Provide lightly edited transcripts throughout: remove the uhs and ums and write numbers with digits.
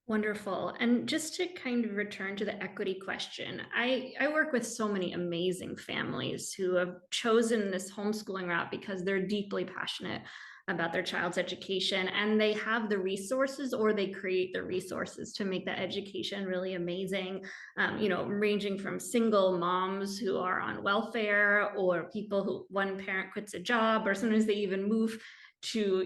Wonderful. And just to kind of return to the equity question, I work with so many amazing families who have chosen this homeschooling route because they're deeply passionate about their child's education and they have the resources or they create the resources to make that education really amazing. Ranging from single moms who are on welfare or people who one parent quits a job, or sometimes they even move to,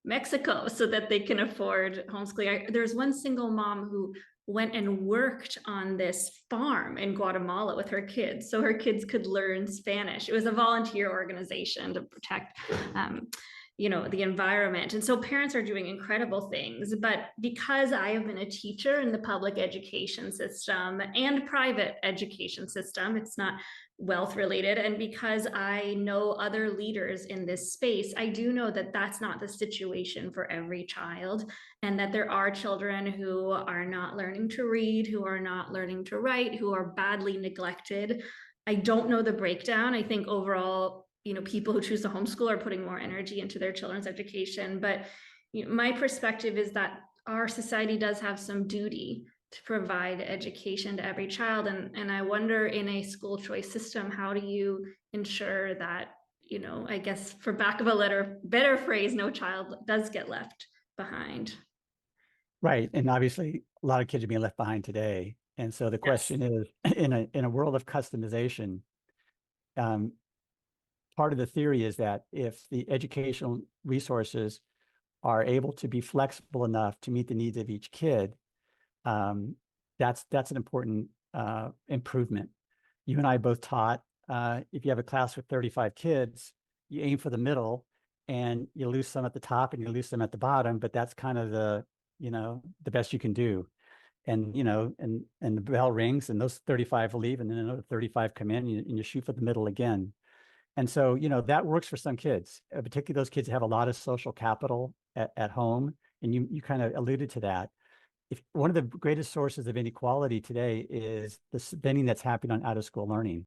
Mexico so that they can afford homeschooling. There's one single mom who went and worked on this farm in Guatemala with her kids so her kids could learn Spanish. It was a volunteer organization to protect um, the environment. And so parents are doing incredible things, but because I have been a teacher in the public education system and private education system, it's not wealth related, and because I know other leaders in this space, I do know that that's not the situation for every child, and that there are children who are not learning to read, who are not learning to write, who are badly neglected. I don't know the breakdown. I think overall, people who choose to homeschool are putting more energy into their children's education. But my perspective is that our society does have some duty to provide education to every child. And I wonder, in a school choice system, how do you ensure that, I guess for back of a better phrase, no child does get left behind? Right. And obviously, a lot of kids are being left behind today. And so the Yes. question is, in a world of customization, um, part of the theory is that if the educational resources are able to be flexible enough to meet the needs of each kid, um, that's an important improvement. You and I both taught. If you have a class with 35 kids, you aim for the middle, and you lose some at the top and you lose some at the bottom. But that's kind of the best you can do. And and the bell rings, and those 35 leave, and then another 35 come in, and you shoot for the middle again. And so, that works for some kids, particularly those kids that have a lot of social capital at home. And you kind of alluded to that. If one of the greatest sources of inequality today is the spending that's happening on out of school learning.